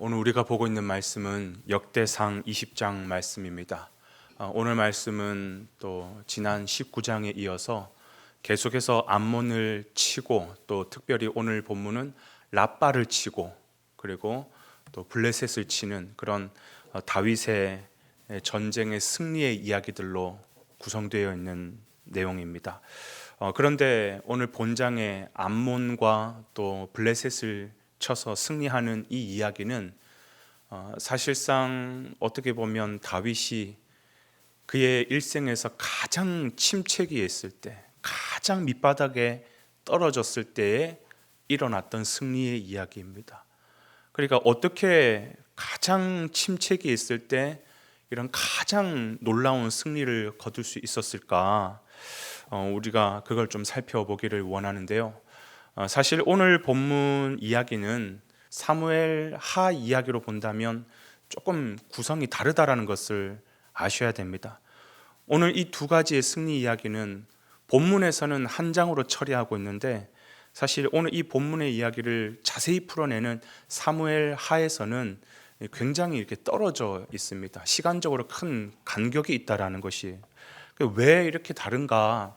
오늘 우리가 보고 있는 말씀은 역대상 20장 말씀입니다. 오늘 말씀은 또 지난 19장에 이어서 계속해서 암몬을 치고 또 특별히 오늘 본문은 랍바를 치고 그리고 또 블레셋을 치는 그런 다윗의 전쟁의 승리의 이야기들로 구성되어 있는 내용입니다. 그런데 오늘 본장의 암몬과 또 블레셋을 쳐서 승리하는 이 이야기는 사실상 어떻게 보면 다윗이 그의 일생에서 가장 침체기에 있을 때, 가장 밑바닥에 떨어졌을 때에 일어났던 승리의 이야기입니다. 그러니까 어떻게 가장 침체기에 있을 때 이런 가장 놀라운 승리를 거둘 수 있었을까? 우리가 그걸 좀 살펴보기를 원하는데요. 사실 오늘 본문 이야기는 사무엘 하 이야기로 본다면 조금 구성이 다르다라는 것을 아셔야 됩니다. 오늘 이 두 가지의 승리 이야기는 본문에서는 한 장으로 처리하고 있는데 사실 오늘 이 본문의 이야기를 자세히 풀어내는 사무엘 하에서는 굉장히 이렇게 떨어져 있습니다. 시간적으로 큰 간격이 있다라는 것이 왜 이렇게 다른가?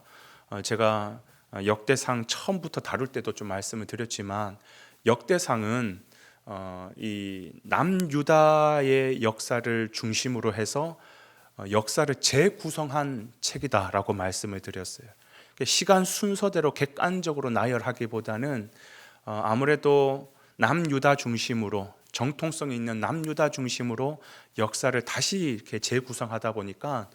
제가 역대상 처음부터 다룰 때도 좀 말씀을 드렸지만 역대상은 이 남유다의 역사를 중심으로 해서 역사를 재구성한 책이다라고 말씀을 드렸어요. 시간 순서대로 객관적으로 나열하기보다는 아무래도 남유다 중심으로 정통성이 있는 남유다 중심으로 역사를 다시 이렇게 재구성하다 보니까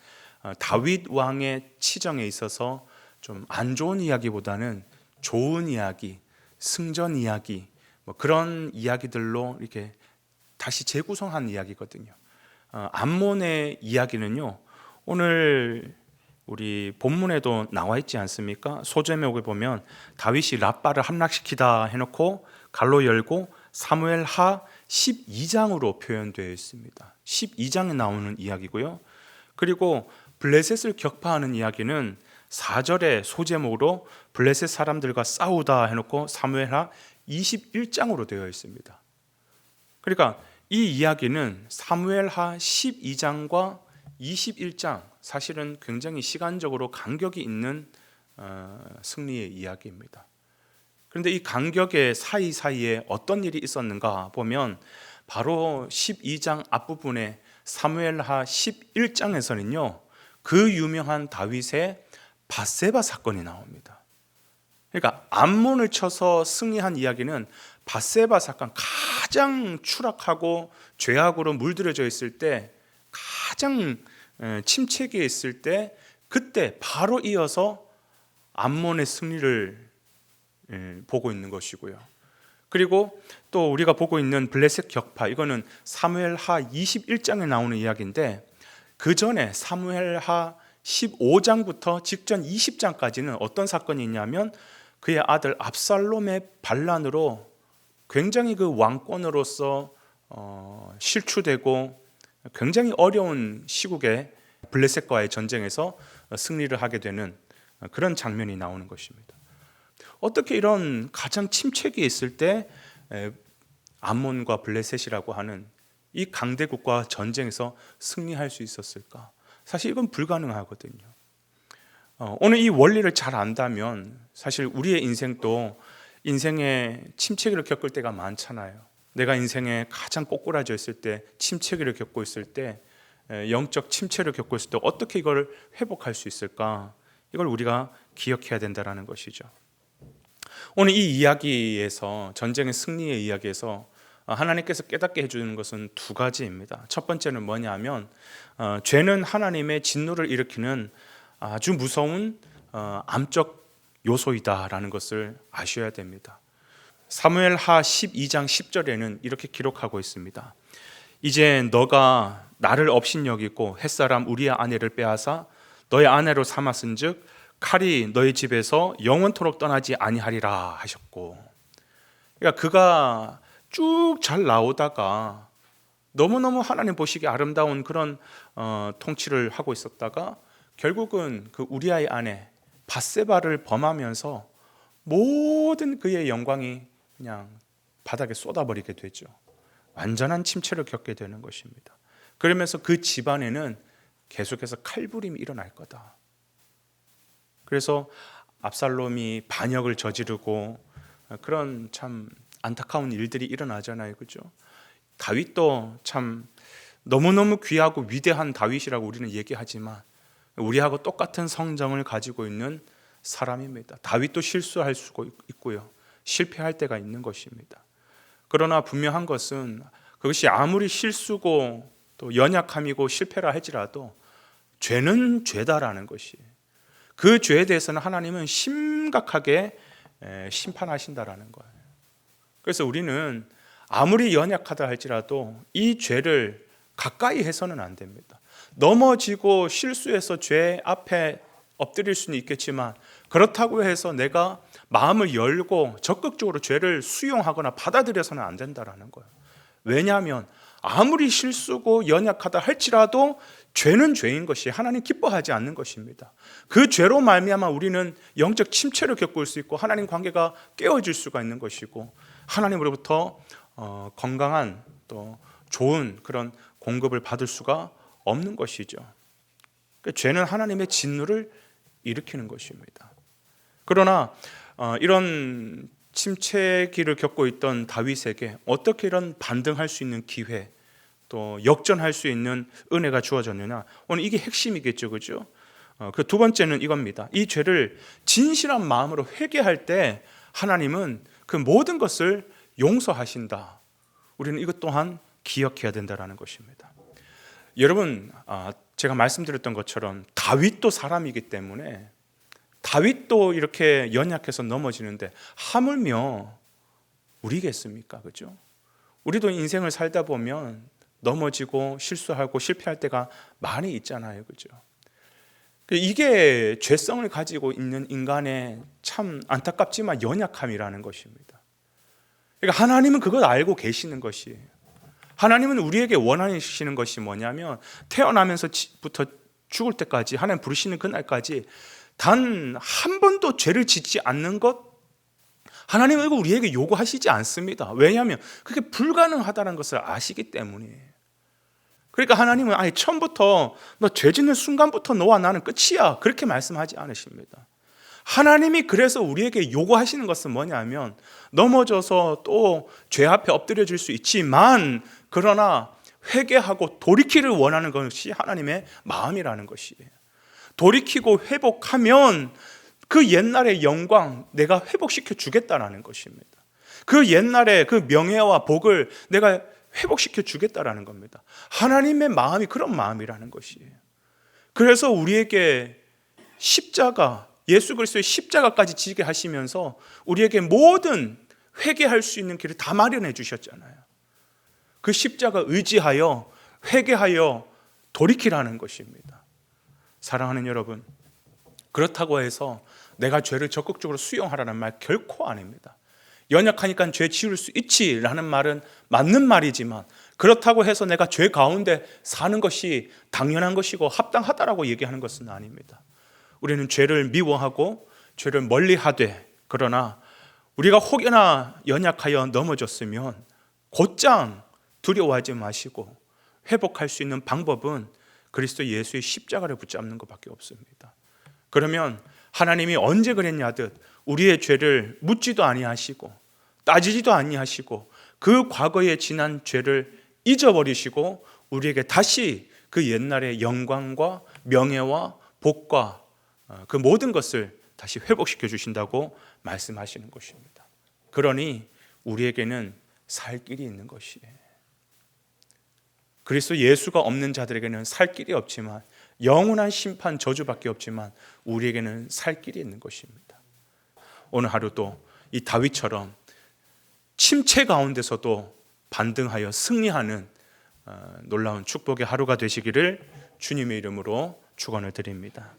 다윗 왕의 치정에 있어서 좀 안 좋은 이야기보다는 좋은 이야기, 승전 이야기, 그런 이야기들로 이렇게 다시 재구성한 이야기거든요. 암몬의 이야기는요, 오늘 우리 본문에도 나와 있지 않습니까? 소제목에 보면 다윗이 랍바를 함락시키다 해놓고 갈로 열고 사무엘 하 12장으로 표현되어 있습니다. 12장에 나오는 이야기고요. 그리고 블레셋을 격파하는 이야기는 4절의 소제목으로 블레셋 사람들과 싸우다 해놓고 사무엘하 21장으로 되어 있습니다. 그러니까 이 이야기는 사무엘하 12장과 21장 사실은 굉장히 시간적으로 간격이 있는 승리의 이야기입니다. 그런데 이 간격의 사이사이에 어떤 일이 있었는가 보면 바로 12장 앞부분에 사무엘하 11장에서는요 그 유명한 다윗의 밧세바 사건이 나옵니다. 그러니까 암몬을 쳐서 승리한 이야기는 밧세바 사건, 가장 추락하고 죄악으로 물들여져 있을 때 가장 침체기에 있을 때 그때 바로 이어서 암몬의 승리를 보고 있는 것이고요. 그리고 또 우리가 보고 있는 블레셋 격파, 이거는 사무엘하 21장에 나오는 이야기인데 그 전에 사무엘하 15장부터 직전 20장까지는 어떤 사건이 있냐면 그의 아들 압살롬의 반란으로 굉장히 그 왕권으로서 실추되고 굉장히 어려운 시국에 블레셋과의 전쟁에서 승리를 하게 되는 그런 장면이 나오는 것입니다. 어떻게 이런 가장 침체기에 있을 때 암몬과 블레셋이라고 하는 이 강대국과 전쟁에서 승리할 수 있었을까? 사실 이건 불가능하거든요. 오늘 이 원리를 잘 안다면 사실 우리의 인생도 인생의 침체기를 겪을 때가 많잖아요. 내가 인생에 가장 꼬꾸라져 있을 때, 침체기를 겪고 있을 때, 영적 침체를 겪고 있을 때 어떻게 이걸 회복할 수 있을까? 이걸 우리가 기억해야 된다는 것이죠. 오늘 이 이야기에서, 전쟁의 승리의 이야기에서 하나님께서 깨닫게 해주는 것은 두 가지입니다. 첫 번째는 뭐냐면 죄는 하나님의 진노를 일으키는 아주 무서운 암적 요소이다라는 것을 아셔야 됩니다. 사무엘하 12장 10절에는 이렇게 기록하고 있습니다. 이제 너가 나를 업신여기고 햇사람 우리의 아내를 빼앗아 너의 아내로 삼았은즉 칼이 너희 집에서 영원토록 떠나지 아니하리라 하셨고, 그러니까 그가 쭉 잘 나오다가 너무너무 하나님 보시기에 아름다운 그런 통치를 하고 있었다가 결국은 그 우리아의 아내 밧세바를 범하면서 모든 그의 영광이 그냥 바닥에 쏟아버리게 되죠. 완전한 침체를 겪게 되는 것입니다. 그러면서 그 집안에는 계속해서 칼부림이 일어날 거다. 그래서 압살롬이 반역을 저지르고 그런 참 안타까운 일들이 일어나잖아요. 그죠? 다윗도 참 너무너무 귀하고 위대한 다윗이라고 우리는 얘기하지만 우리하고 똑같은 성정을 가지고 있는 사람입니다. 다윗도 실수할 수가 있고요. 실패할 때가 있는 것입니다. 그러나 분명한 것은 그것이 아무리 실수고 또 연약함이고 실패라 할지라도 죄는 죄다라는 것이, 그 죄에 대해서는 하나님은 심각하게 심판하신다라는 거예요. 그래서 우리는 아무리 연약하다 할지라도 이 죄를 가까이 해서는 안 됩니다. 넘어지고 실수해서 죄 앞에 엎드릴 수는 있겠지만 그렇다고 해서 내가 마음을 열고 적극적으로 죄를 수용하거나 받아들여서는 안 된다라는 거예요. 왜냐하면 아무리 실수고 연약하다 할지라도 죄는 죄인 것이 하나님 기뻐하지 않는 것입니다. 그 죄로 말미암아 우리는 영적 침체를 겪을 수 있고 하나님 관계가 깨어질 수가 있는 것이고 하나님으로부터 건강한 또 좋은 그런 공급을 받을 수가 없는 것이죠. 그러니까 죄는 하나님의 진노를 일으키는 것입니다. 그러나 이런 침체기를 겪고 있던 다윗에게 어떻게 이런 반등할 수 있는 기회, 또 역전할 수 있는 은혜가 주어졌느냐? 오늘 이게 핵심이겠죠, 그죠? 그 두 번째는 이겁니다. 이 죄를 진실한 마음으로 회개할 때 하나님은 그 모든 것을 용서하신다. 우리는 이것 또한 기억해야 된다는 것입니다. 여러분, 제가 말씀드렸던 것처럼 다윗도 사람이기 때문에 다윗도 이렇게 연약해서 넘어지는데 하물며 우리겠습니까? 그죠? 우리도 인생을 살다 보면 넘어지고 실수하고 실패할 때가 많이 있잖아요. 그죠? 이게 죄성을 가지고 있는 인간의 참 안타깝지만 연약함이라는 것입니다. 그러니까 하나님은 그걸 알고 계시는 것이에요. 하나님은 우리에게 원하시는 것이 뭐냐면 태어나면서부터 죽을 때까지 하나님 부르시는 그날까지 단 한 번도 죄를 짓지 않는 것, 하나님은 이거 우리에게 요구하시지 않습니다. 왜냐하면 그게 불가능하다는 것을 아시기 때문이에요. 그러니까 하나님은 아예 처음부터 너 죄 짓는 순간부터 너와 나는 끝이야 그렇게 말씀하지 않으십니다. 하나님이 그래서 우리에게 요구하시는 것은 뭐냐면 넘어져서 또 죄 앞에 엎드려질 수 있지만 그러나 회개하고 돌이키를 원하는 것이 하나님의 마음이라는 것이에요. 돌이키고 회복하면 그 옛날의 영광 내가 회복시켜 주겠다라는 것입니다. 그 옛날의 그 명예와 복을 내가 회복시켜 주겠다라는 겁니다. 하나님의 마음이 그런 마음이라는 것이에요. 그래서 우리에게 십자가, 예수 그리스도의 십자가까지 지게 하시면서 우리에게 모든 회개할 수 있는 길을 다 마련해 주셨잖아요. 그 십자가 의지하여 회개하여 돌이키라는 것입니다. 사랑하는 여러분, 그렇다고 해서 내가 죄를 적극적으로 수용하라는 말 결코 아닙니다. 연약하니까 죄 지을 수 있지라는 말은 맞는 말이지만 그렇다고 해서 내가 죄 가운데 사는 것이 당연한 것이고 합당하다라고 얘기하는 것은 아닙니다. 우리는 죄를 미워하고 죄를 멀리하되, 그러나 우리가 혹여나 연약하여 넘어졌으면 곧장 두려워하지 마시고 회복할 수 있는 방법은 그리스도 예수의 십자가를 붙잡는 것밖에 없습니다. 그러면 하나님이 언제 그랬냐듯 우리의 죄를 묻지도 아니하시고 따지지도 아니하시고 그 과거에 지난 죄를 잊어버리시고 우리에게 다시 그 옛날의 영광과 명예와 복과 그 모든 것을 다시 회복시켜 주신다고 말씀하시는 것입니다. 그러니 우리에게는 살 길이 있는 것이에요. 그리스도 예수가 없는 자들에게는 살 길이 없지만, 영원한 심판 저주밖에 없지만 우리에게는 살 길이 있는 것입니다. 오늘 하루도 이 다윗처럼 침체 가운데서도 반등하여 승리하는 놀라운 축복의 하루가 되시기를 주님의 이름으로 축원을 드립니다.